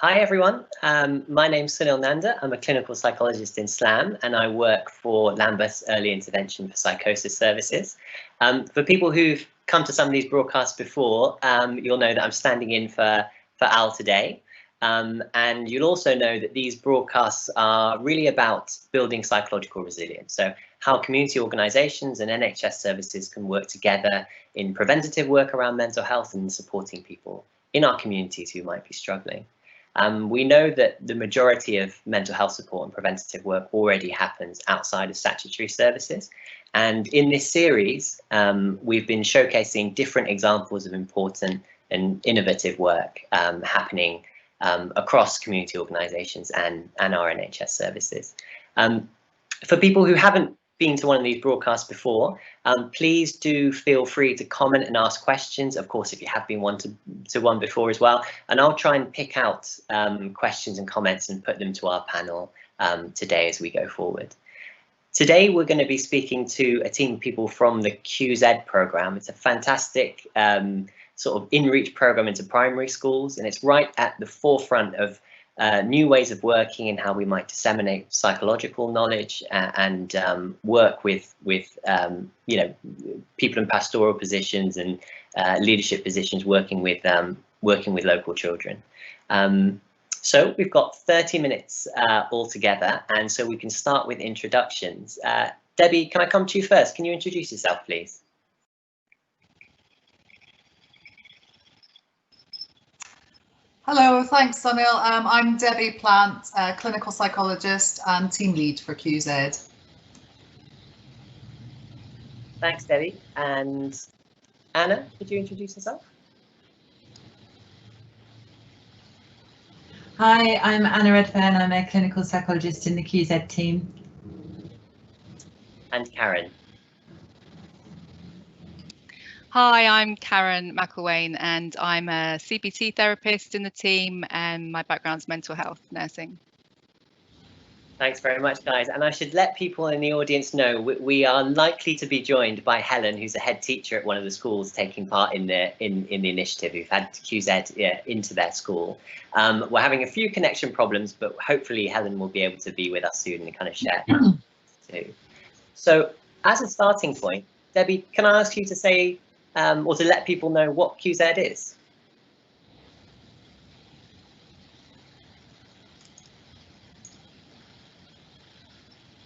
Hi everyone, my name's Sunil Nandha. I'm a clinical psychologist in SLAM and I work for Lambeth's Early Intervention for Psychosis Services. For people who've come to some of these broadcasts before, you'll know that I'm standing in for Al today. And you'll also know that these broadcasts are really about building psychological resilience. So how community organisations and NHS services can work together in preventative work around mental health and supporting people in our communities who might be struggling. We know that the majority of mental health support and preventative work already happens outside of statutory services. And in this series, we've been showcasing different examples of important and innovative work happening across community organisations and our NHS services. For people who haven't been to one of these broadcasts before, please do feel free to comment and ask questions. Of course, if you have been to one before as well, and I'll try and pick out questions and comments and put them to our panel today as we go forward. Today, we're going to be speaking to a team of people from the QZ programme. It's a fantastic sort of in-reach programme into primary schools, and it's right at the forefront of new ways of working and how we might disseminate psychological knowledge and work with you know, people in pastoral positions and leadership positions working with local children. So we've got 30 minutes altogether, and so we can start with introductions. Debbie, can I come to you first? Can you introduce yourself, please? Hello, thanks Sunil. I'm Debbie Plant, clinical psychologist and team lead for QZ. Thanks, Debbie. And Anna, could you introduce yourself? Hi, I'm Anna Redfern. I'm a clinical psychologist in the QZ team. And Karen. Hi, I'm Karen McElwain and I'm a CBT therapist in the team and my background's mental health nursing. Thanks very much, guys. And I should let people in the audience know we are likely to be joined by Helen, who's a head teacher at one of the schools taking part in the initiative, who've had QZ into their school. We're having a few connection problems, but hopefully Helen will be able to be with us soon and kind of share too. So as a starting point, Debbie, can I ask you to say or to let people know what QZ is?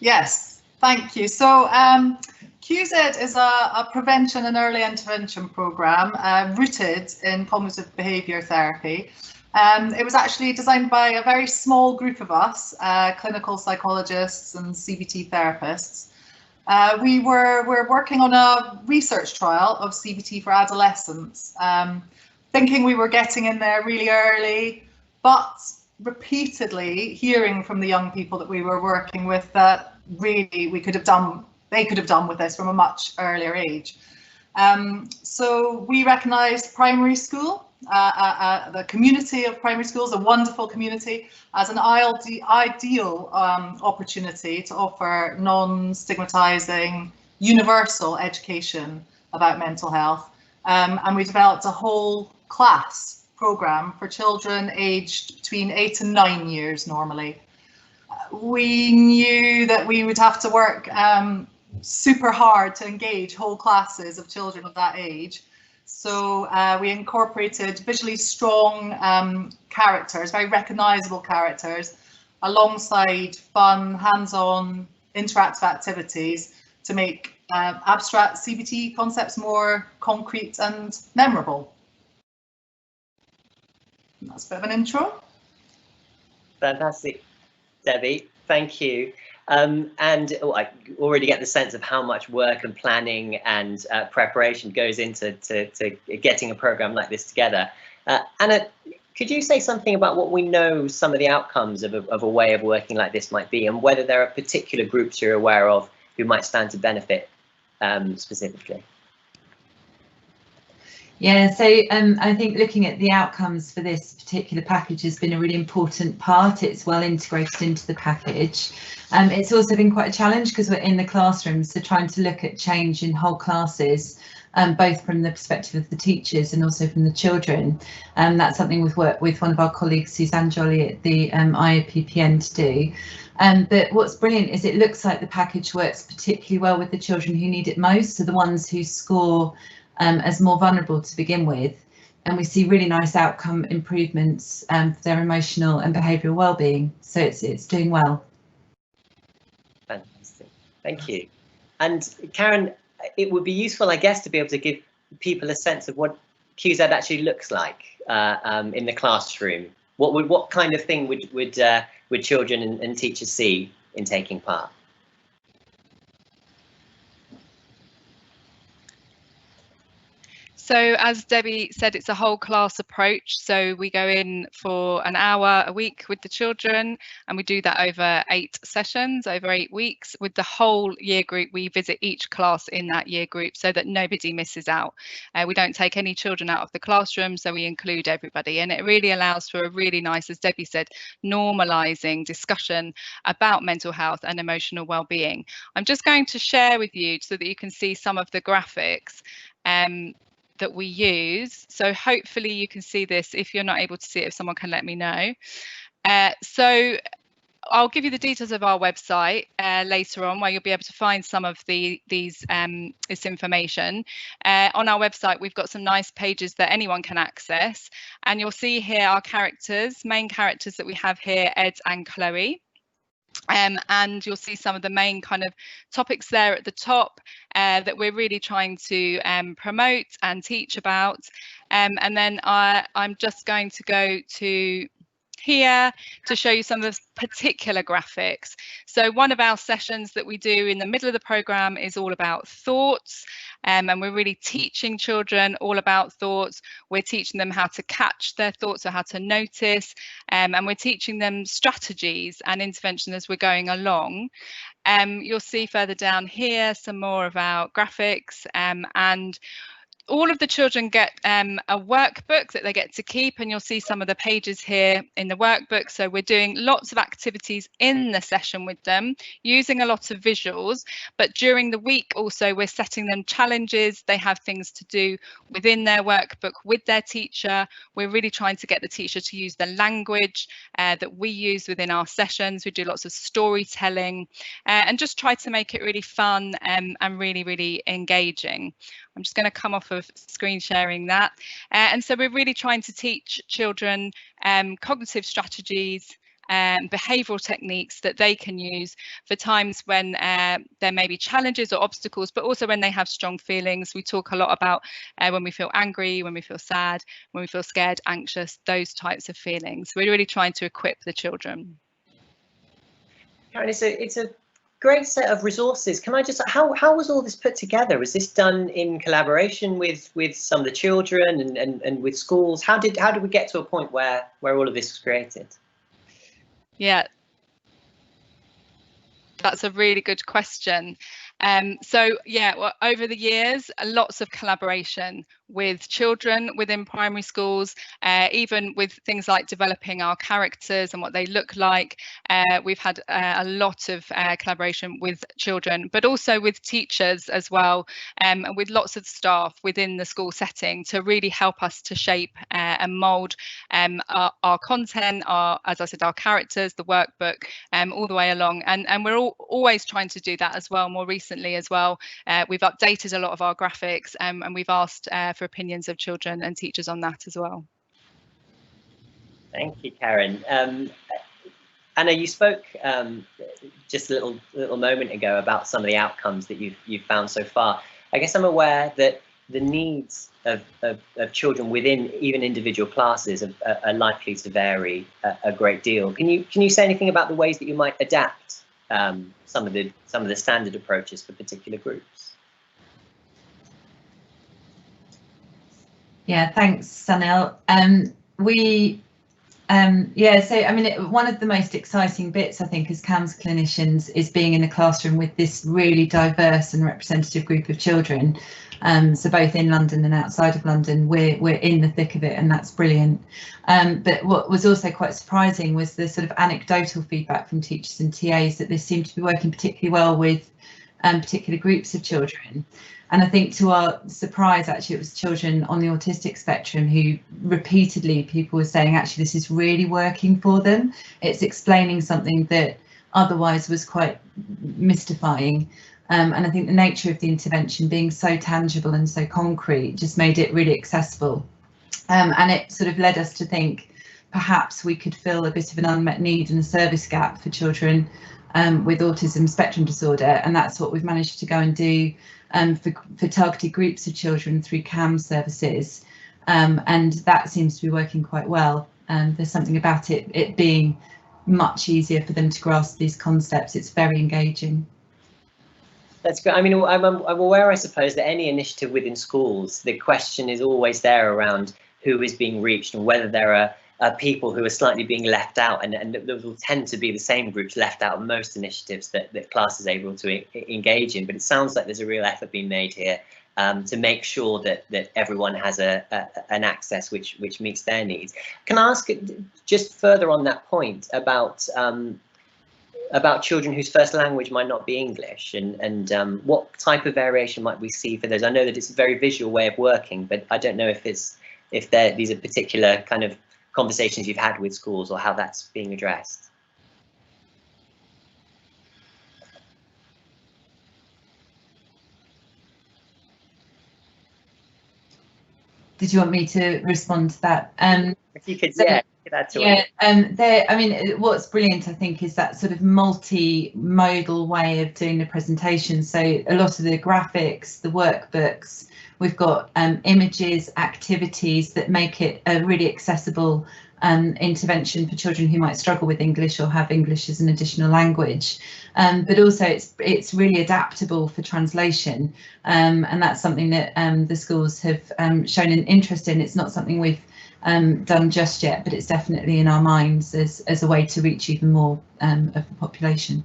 Yes, thank you. So QZ is a prevention and early intervention programme rooted in cognitive behaviour therapy. It was actually designed by a very small group of us, clinical psychologists and CBT therapists. We're working on a research trial of CBT for adolescents, thinking we were getting in there really early, but repeatedly hearing from the young people that we were working with that really they could have done with this from a much earlier age. So we recognised primary school, the community of primary schools, a wonderful community, as an ideal opportunity to offer non-stigmatising, universal education about mental health. And we developed a whole class programme for children aged between 8 and 9 years normally. We knew that we would have to work super hard to engage whole classes of children of that age. So we incorporated visually strong characters, very recognisable characters, alongside fun, hands-on, interactive activities to make abstract CBT concepts more concrete and memorable. And that's a bit of an intro. Fantastic, Debbie. Thank you. And I already get the sense of how much work and planning and preparation goes into getting a program like this together. Anna, could you say something about what we know some of the outcomes of a way of working like this might be, and whether there are particular groups you're aware of who might stand to benefit specifically? Yeah, so I think looking at the outcomes for this particular package has been a really important part. It's well integrated into the package. It's also been quite a challenge because we're in the classroom, so trying to look at change in whole classes, both from the perspective of the teachers and also from the children. That's something we've worked with one of our colleagues, Suzanne Jolly, at the IOPPN to do. But what's brilliant is it looks like the package works particularly well with the children who need it most, so the ones who score as more vulnerable to begin with, and we see really nice outcome improvements for their emotional and behavioural well-being. So it's doing well. Fantastic, thank you. And Karen, it would be useful, I guess, to be able to give people a sense of what QZ actually looks like in the classroom. What kind of thing would children and teachers see in taking part? So as Debbie said, it's a whole class approach. So we go in for an hour a week with the children, and we do that over 8 sessions, over 8 weeks. With the whole year group, we visit each class in that year group so that nobody misses out. We don't take any children out of the classroom, so we include everybody. And it really allows for a really nice, as Debbie said, normalising discussion about mental health and emotional well-being. I'm just going to share with you so that you can see some of the graphics that we use. So hopefully you can see this. If you're not able to see it, if someone can let me know. So I'll give you the details of our website later on, where you'll be able to find some of this information. On our website, we've got some nice pages that anyone can access, and you'll see here our main characters that we have here, Ed and Chloe. And you'll see some of the main kind of topics there at the top that we're really trying to promote and teach about. And then I'm just going to go to here to show you some of the particular graphics. So one of our sessions that we do in the middle of the programme is all about thoughts, and we're really teaching children all about thoughts. We're teaching them how to catch their thoughts, or how to notice, and we're teaching them strategies and intervention as we're going along. You'll see further down here some more of our graphics, and all of the children get a workbook that they get to keep, and you'll see some of the pages here in the workbook. So we're doing lots of activities in the session with them, using a lot of visuals, but during the week also we're setting them challenges. They have things to do within their workbook with their teacher. We're really trying to get the teacher to use the language that we use within our sessions. We do lots of storytelling and just try to make it really fun and really, really engaging. I'm just going to come off of screen sharing that. And so we're really trying to teach children cognitive strategies and behavioural techniques that they can use for times when there may be challenges or obstacles, but also when they have strong feelings. We talk a lot about when we feel angry, when we feel sad, when we feel scared, anxious, those types of feelings. We're really trying to equip the children. Karen, it's a great set of resources. Can I just, how was all this put together? Was this done in collaboration with some of the children and with schools? How did we get to a point where all of this was created? Yeah, that's a really good question. So yeah, well, over the years, lots of collaboration with children within primary schools, even with things like developing our characters and what they look like. We've had a lot of collaboration with children, but also with teachers as well, and with lots of staff within the school setting to really help us to shape and mould our content, as I said, our characters, the workbook, all the way along. And we're always trying to do that as well. More recently as well, we've updated a lot of our graphics, and we've asked for opinions of children and teachers on that as well. Thank you, Karen. Anna, you spoke just a little moment ago about some of the outcomes that you've found so far. I guess I'm aware that the needs of children within even individual classes are likely to vary a great deal. Can you say anything about the ways that you might adapt some of the standard approaches for particular groups? Yeah, thanks, Sunil. Yeah, so I mean, one of the most exciting bits, I think, as CAMHS clinicians is being in the classroom with this really diverse and representative group of children. So both in London and outside of London, we're in the thick of it, and that's brilliant. But what was also quite surprising was the sort of anecdotal feedback from teachers and TAs that this seemed to be working particularly well with particular groups of children. And I think to our surprise, actually, it was children on the autistic spectrum who repeatedly people were saying, actually, this is really working for them. It's explaining something that otherwise was quite mystifying. And I think the nature of the intervention being so tangible and so concrete just made it really accessible. And it sort of led us to think perhaps we could fill a bit of an unmet need and a service gap for children with autism spectrum disorder. And that's what we've managed to go and do for targeted groups of children through CAMHS services. And that seems to be working quite well. There's something about it being much easier for them to grasp these concepts. It's very engaging. That's good. I mean, I'm aware, I suppose, that any initiative within schools, the question is always there around who is being reached and whether there are people who are slightly being left out, and there will tend to be the same groups left out of most initiatives that class is able to engage in. But it sounds like there's a real effort being made here to make sure that everyone has an access which meets their needs. Can I ask just further on that point about children whose first language might not be English, and what type of variation might we see for those? I know that it's a very visual way of working, but I don't know if these are particular kind of conversations you've had with schools or how that's being addressed. Did you want me to respond to that? If you could, so, yeah. I mean, what's brilliant, I think, is that sort of multimodal way of doing the presentation. So a lot of the graphics, the workbooks, we've got images, activities that make it a really accessible intervention for children who might struggle with English or have English as an additional language. But also it's really adaptable for translation. And that's something that the schools have shown an interest in. It's not something we've done just yet, but it's definitely in our minds as a way to reach even more of the population.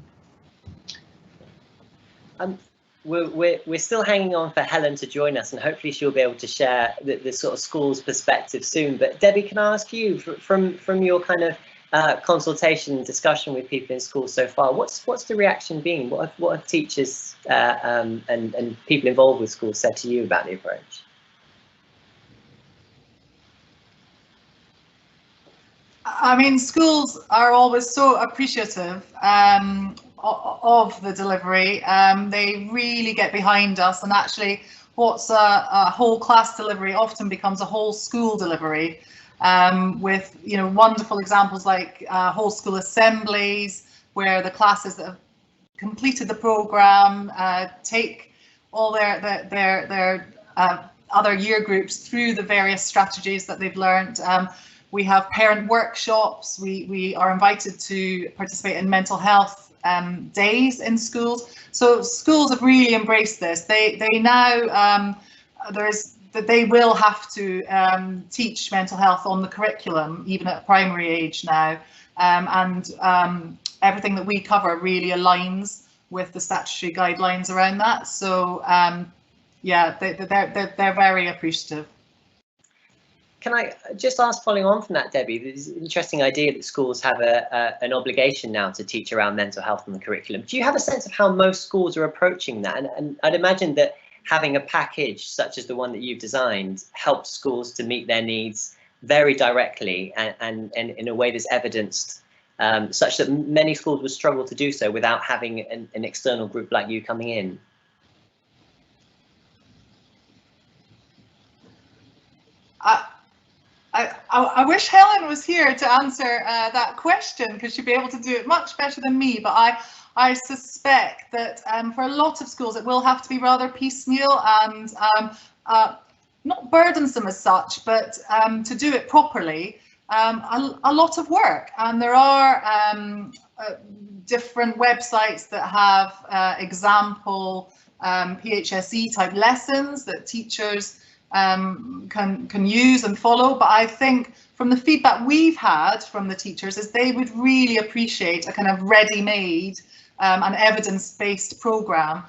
We're still hanging on for Helen to join us, and hopefully she'll be able to share the sort of school's perspective soon. But Debbie, can I ask you, from your kind of consultation discussion with people in schools so far, what's the reaction been? What have teachers and people involved with schools said to you about the approach? I mean, schools are always so appreciative of the delivery. They really get behind us, and actually what's a whole class delivery often becomes a whole school delivery, with wonderful examples like whole school assemblies where the classes that have completed the programme take all their other year groups through the various strategies that they've learned. We have parent workshops. We are invited to participate in mental health days in schools. So schools have really embraced this. They now they will have to teach mental health on the curriculum, even at primary age now, and everything that we cover really aligns with the statutory guidelines around that. So yeah, they're very appreciative. Can I just ask, following on from that, Debbie, there's an interesting idea that schools have an obligation now to teach around mental health in the curriculum. Do you have a sense of how most schools are approaching that? And I'd imagine that having a package such as the one that you've designed helps schools to meet their needs very directly and in a way that's evidenced, such that many schools would struggle to do so without having an external group like you coming in. I wish Helen was here to answer that question, because she'd be able to do it much better than me. But I suspect that for a lot of schools it will have to be rather piecemeal and not burdensome as such, but to do it properly, a lot of work. And there are different websites that have example PHSE type lessons that teachers can use and follow. But I think from the feedback we've had from the teachers is they would really appreciate a kind of ready-made and evidence-based programme,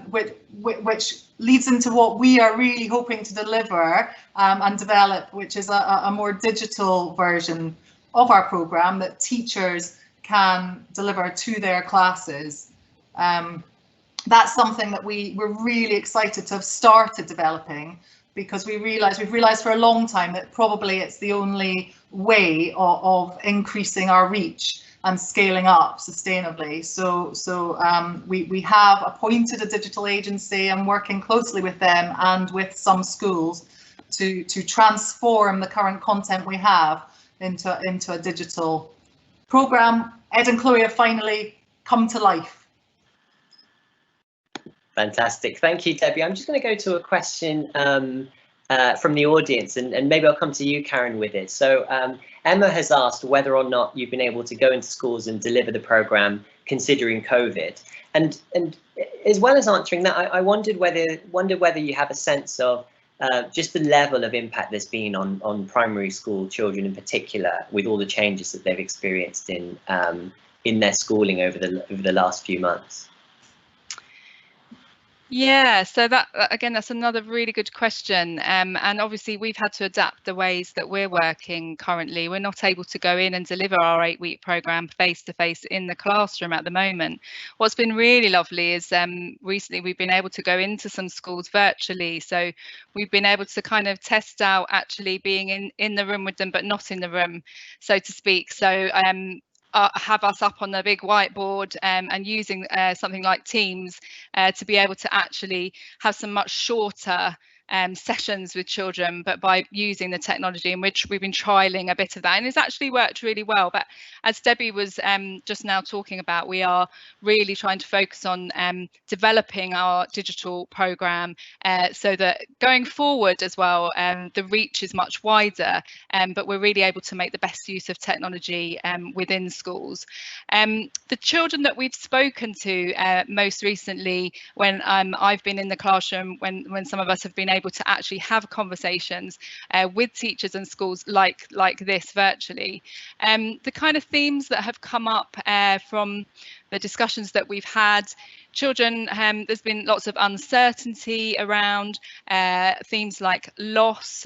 which leads into what we are really hoping to deliver and develop, which is a more digital version of our programme that teachers can deliver to their classes. That's something that we're really excited to have started developing, because we've realised for a long time that probably it's the only way of increasing our reach and scaling up sustainably. So we have appointed a digital agency and working closely with them and with some schools to transform the current content we have into a digital programme. Ed and Chloe have finally come to life. Fantastic. Thank you, Debbie. I'm just going to go to a question from the audience, and maybe I'll come to you, Karen, with it. So Emma has asked whether or not you've been able to go into schools and deliver the programme considering COVID. And as well as answering that, I wondered whether you have a sense of just the level of impact there's been on primary school children in particular, with all the changes that they've experienced in their schooling over the last few months. Yeah, so that again, that's another really good question. And obviously we've had to adapt the ways that we're working currently. We're not able to go in and deliver our 8-week programme face-to-face in the classroom at the moment. What's been really lovely is recently we've been able to go into some schools virtually. So we've been able to kind of test out actually being in the room with them, but not in the room, so to speak. So have us up on the big whiteboard and using something like Teams to be able to actually have some much shorter sessions with children, but by using the technology, in which we've been trialing a bit of that, and it's actually worked really well. But as Debbie was just now talking about, we are really trying to focus on developing our digital programme so that going forward as well, the reach is much wider, but we're really able to make the best use of technology within schools. The children that we've spoken to most recently, when I've been in the classroom, when some of us have been able to actually have conversations with teachers and schools like this virtually, the kind of themes that have come up from the discussions that we've had, children, there's been lots of uncertainty around themes like loss,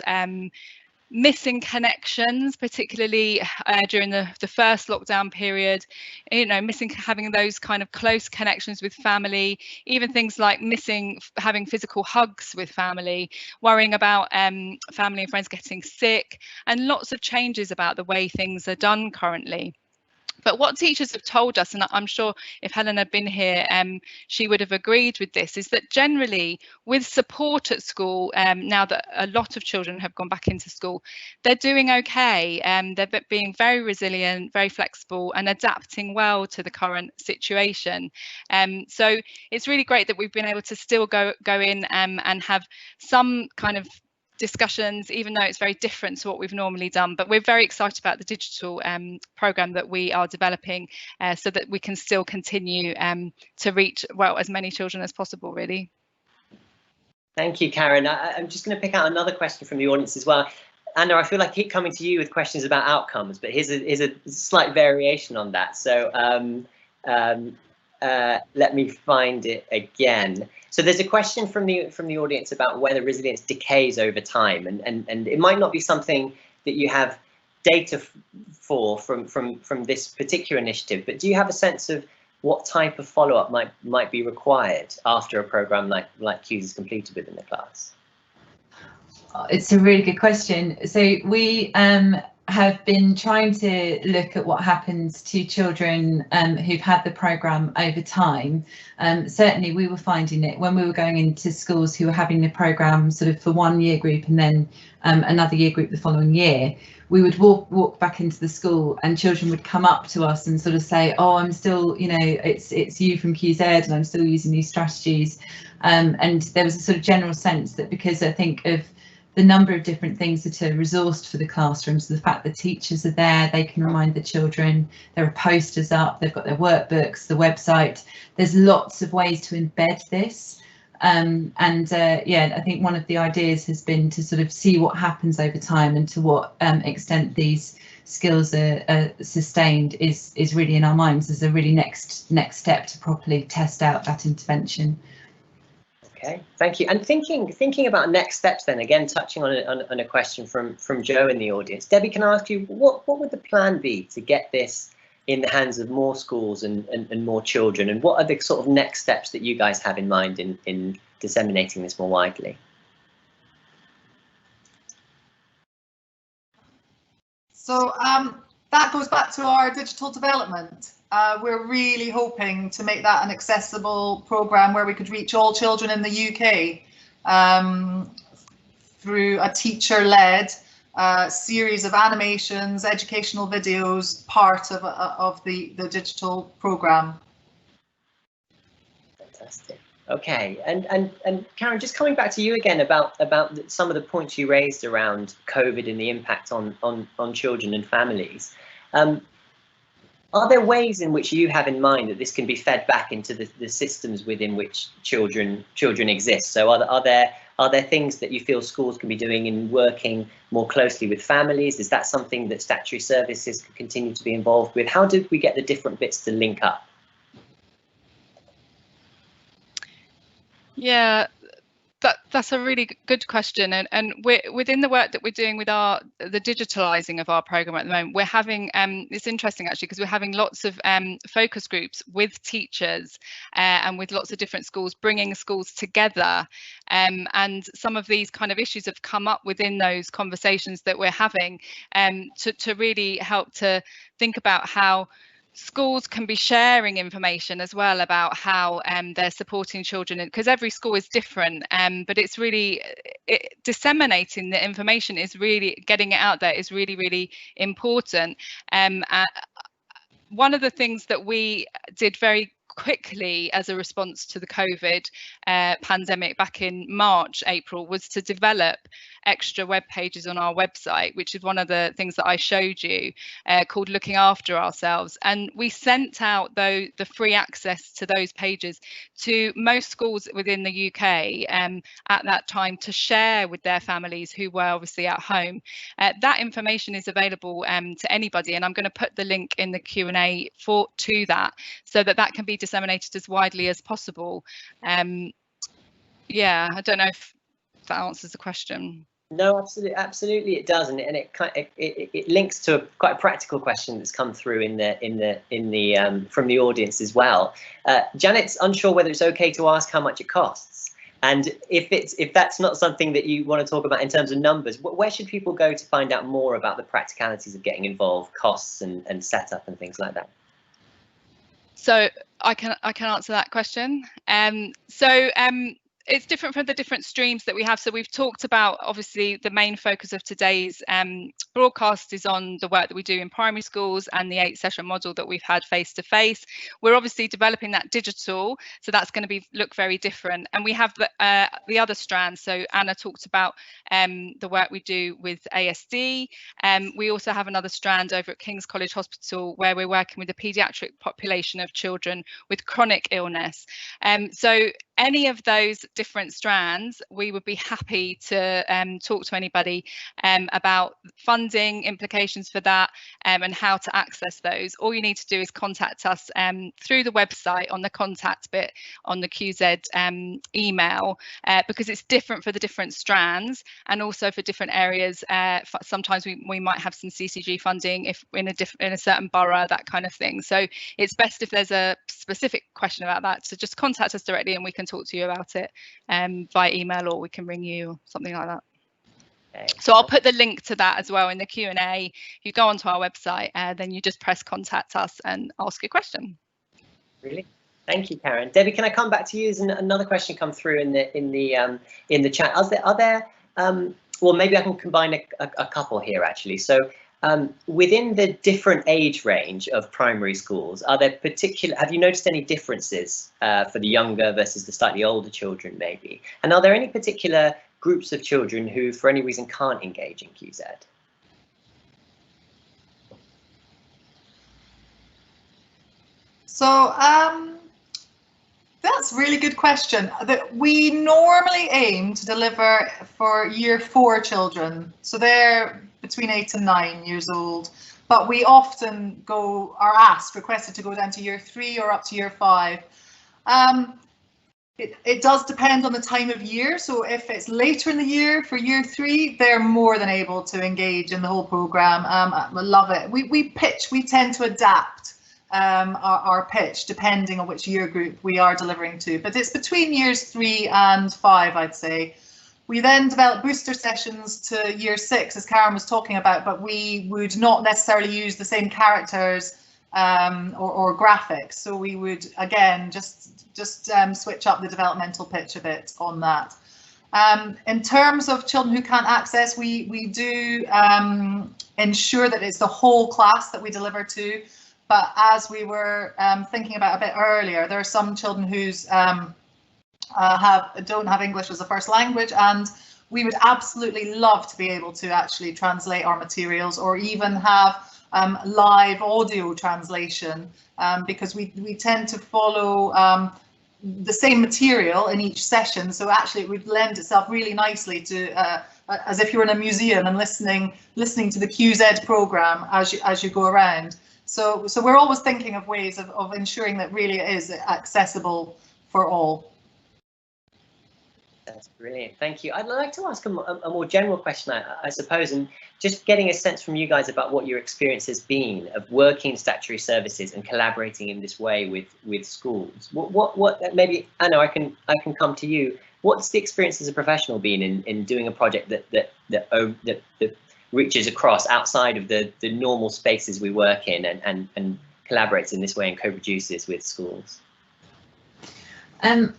missing connections, particularly during the first lockdown period, having those kind of close connections with family, even things like having physical hugs with family, worrying about family and friends getting sick, and lots of changes about the way things are done currently. But what teachers have told us, and I'm sure if Helen had been here, she would have agreed with this, is that generally with support at school, now that a lot of children have gone back into school, they're doing okay. They're being very resilient, very flexible, and adapting well to the current situation. So it's really great that we've been able to still go in and have some kind of discussions, even though it's very different to what we've normally done. But we're very excited about the digital programme that we are developing so that we can still continue to reach, well, as many children as possible, really. Thank you, Karen. I'm just going to pick out another question from the audience as well. Anna, I feel like I keep coming to you with questions about outcomes, but here's a slight variation on that. So let me find it again. So there's a question from the audience about whether resilience decays over time, and it might not be something that you have data for from this particular initiative, but do you have a sense of what type of follow-up might be required after a programme like CUES is completed within the class? It's a really good question. So we have been trying to look at what happens to children who've had the programme over time. Certainly we were finding it when we were going into schools who were having the programme sort of for one year group and then another year group the following year. We would walk back into the school and children would come up to us and sort of say, oh, I'm still, it's you from QZ and I'm still using these strategies. And there was a sort of general sense that because I think of the number of different things that are resourced for the classrooms, the fact that teachers are there, they can remind the children, there are posters up, they've got their workbooks, the website, there's lots of ways to embed this. Yeah, I think one of the ideas has been to sort of see what happens over time and to what extent these skills are sustained is really in our minds as a really next step to properly test out that intervention. Okay, thank you. And thinking about next steps then, again touching on a question from Joe in the audience. Debbie, can I ask you, what would the plan be to get this in the hands of more schools and more children, and what are the sort of next steps that you guys have in mind in disseminating this more widely? So that goes back to our digital development. We're really hoping to make that an accessible programme where we could reach all children in the UK through a teacher-led series of animations, educational videos, part of the digital programme. Fantastic. Okay, and Karen, just coming back to you again about some of the points you raised around COVID and the impact on children and families. Are there ways in which you have in mind that this can be fed back into the systems within which children exist? So are there things that you feel schools can be doing in working more closely with families? Is that something that statutory services can continue to be involved with? How did we get the different bits to link up? Yeah, that's a really good question, and we're within the work that we're doing with the digitalizing of our program at the moment. We're having it's interesting actually, because we're having lots of focus groups with teachers and with lots of different schools, bringing schools together, and some of these kind of issues have come up within those conversations that we're having, to really help to think about how schools can be sharing information as well about how they're supporting children, because every school is different, but it's really disseminating the information is really getting it out there is really important. One of the things that we did very quickly as a response to the COVID pandemic back in April was to develop extra web pages on our website, which is one of the things that I showed you, called Looking After Ourselves. And we sent out the free access to those pages to most schools within the UK at that time to share with their families who were obviously at home. That information is available to anybody, and I'm going to put the link in the Q&A to that, so that can be disseminated as widely as possible. Yeah, I don't know if that answers the question. No, absolutely it does, and it links to quite a practical question that's come through in the from the audience as well. Janet's unsure whether it's okay to ask how much it costs, and if that's not something that you want to talk about in terms of numbers, where should people go to find out more about the practicalities of getting involved, costs and setup and things like that? So I can answer that question. It's different for the different streams that we have. So we've talked about, obviously, the main focus of today's broadcast is on the work that we do in primary schools and the 8-session model that we've had face-to-face. We're obviously developing that digital, so that's going to look very different. And we have the other strands. So Anna talked about the work we do with ASD. We also have another strand over at King's College Hospital where we're working with the paediatric population of children with chronic illness. So any of those different strands, we would be happy to talk to anybody about funding implications for that, and how to access those. All you need to do is contact us through the website on the contact bit on the QZ email, because it's different for the different strands and also for different areas. Sometimes we might have some CCG funding if in a certain borough, that kind of thing. So it's best if there's a specific question about that to just contact us directly and we can talk to you about it via email, or we can ring you or something like that. Okay. So I'll put the link to that as well in the Q&A. You go onto our website, then you just press contact us and ask a question. Really, thank you, Karen. Debbie, can I come back to you? There's another question come through in the chat. Are there well, maybe I can combine a couple here actually. So within the different age range of primary schools, have you noticed any differences for the younger versus the slightly older children maybe? And are there any particular groups of children who for any reason can't engage in QZ? So That's a really good question. We normally aim to deliver for year 4 children, so they're between 8 and 9 years old, but we often are requested to go down to year 3 or up to year 5. It does depend on the time of year, so if it's later in the year for year 3, they're more than able to engage in the whole programme. I love it. We tend to adapt our pitch depending on which year group we are delivering to, but it's between years 3 and 5, I'd say. We then develop booster sessions to year 6, as Karen was talking about, but we would not necessarily use the same characters or graphics, so we would again just switch up the developmental pitch a bit on that. In terms of children who can't access, we do ensure that it's the whole class that we deliver to. But as we were thinking about a bit earlier, there are some children who's don't have English as a first language, and we would absolutely love to be able to actually translate our materials, or even have live audio translation, because we tend to follow the same material in each session. So actually it would lend itself really nicely to as if you're in a museum and listening to the QZ programme as you go around. So we're always thinking of ways of ensuring that really it is accessible for all. That's brilliant. Thank you. I'd like to ask a more general question, I suppose, and just getting a sense from you guys about what your experience has been of working in statutory services and collaborating in this way with schools. What maybe, Anna, I can come to you. What's the experience as a professional been in doing a project that reaches across outside of the normal spaces we work in and collaborates in this way and co-produces with schools? I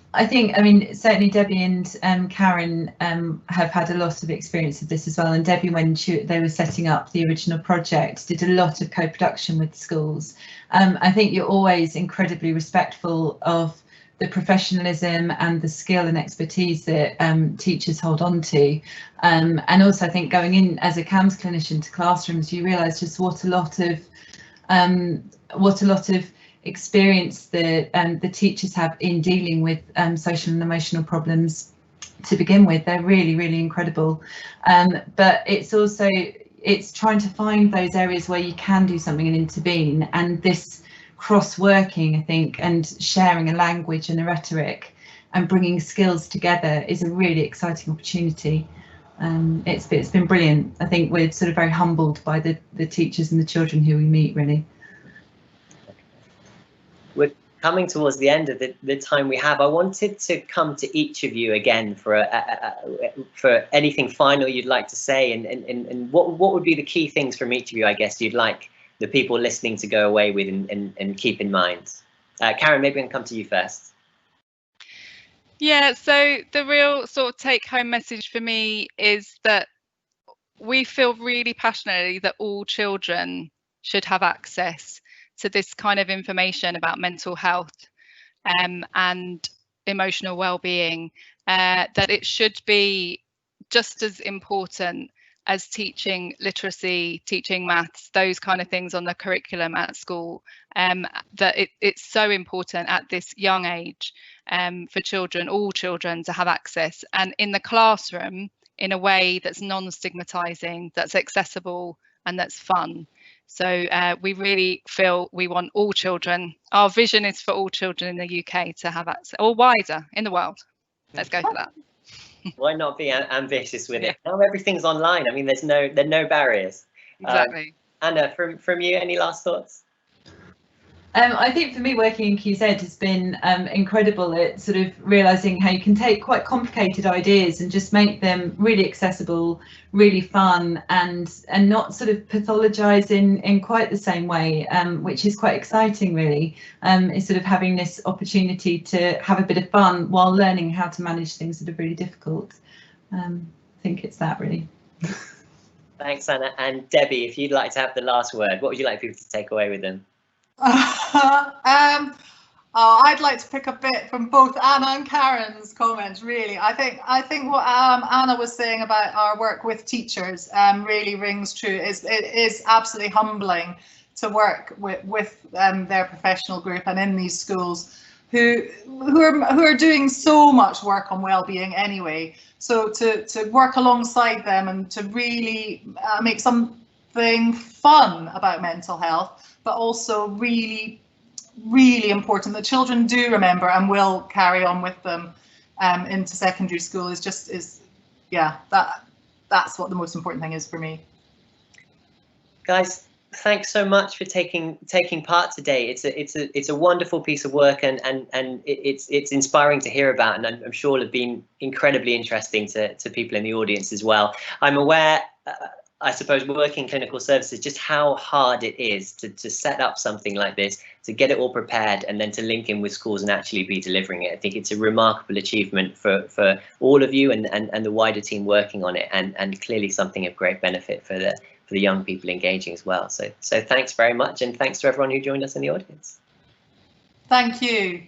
mean, certainly Debbie and Karen have had a lot of experience of this as well. And Debbie, when they were setting up the original project, did a lot of co-production with schools. I think you're always incredibly respectful of the professionalism and the skill and expertise that teachers hold on to. And also I think going in as a CAMHS clinician to classrooms, you realise just what a lot of experience the teachers have in dealing with social and emotional problems to begin with. They're really, really incredible. But it's trying to find those areas where you can do something and intervene, and this cross-working, I think, and sharing a language and a rhetoric and bringing skills together is a really exciting opportunity. It's been brilliant. I think we're sort of very humbled by the teachers and the children who we meet, really. We're coming towards the end of the time we have. I wanted to come to each of you again for anything final you'd like to say, and what would be the key things from each of you, I guess, you'd like the people listening to go away with and keep in mind. Karen, maybe I can come to you first. Yeah, so the real sort of take-home message for me is that we feel really passionately that all children should have access to this kind of information about mental health and emotional well-being, that it should be just as important as teaching literacy, teaching maths, those kind of things on the curriculum at school, that it's so important at this young age for children, all children, to have access, and in the classroom in a way that's non-stigmatizing, that's accessible and that's fun. So we really feel we want all children. Our vision is for all children in the UK to have access, or wider in the world. Let's go for that. Why not be ambitious with it? Now everything's online. I mean, there are no barriers. Exactly. Anna, from you, any last thoughts? I think for me, working in QZ has been incredible at sort of realising how you can take quite complicated ideas and just make them really accessible, really fun, and not sort of pathologise in quite the same way, which is quite exciting, really. Is sort of having this opportunity to have a bit of fun while learning how to manage things that are really difficult. I think it's that, really. Thanks, Anna. And Debbie, if you'd like to have the last word, what would you like people to take away with them? I'd like to pick a bit from both Anna and Karen's comments, really. I think what Anna was saying about our work with teachers really rings true. It is absolutely humbling to work with their professional group and in these schools who are doing so much work on well-being anyway. So to work alongside them and to really make something fun about mental health, but also really, really important that children do remember and will carry on with them into secondary school that's what the most important thing is for me. Guys, thanks so much for taking part today. It's a wonderful piece of work, and it's inspiring to hear about, and I'm sure it'll have been incredibly interesting to people in the audience as well. I'm aware, I suppose, working clinical services, just how hard it is to set up something like this, to get it all prepared, and then to link in with schools and actually be delivering it. I think it's a remarkable achievement for all of you and the wider team working on it, and clearly something of great benefit for the young people engaging as well. So thanks very much, and thanks to everyone who joined us in the audience. Thank you.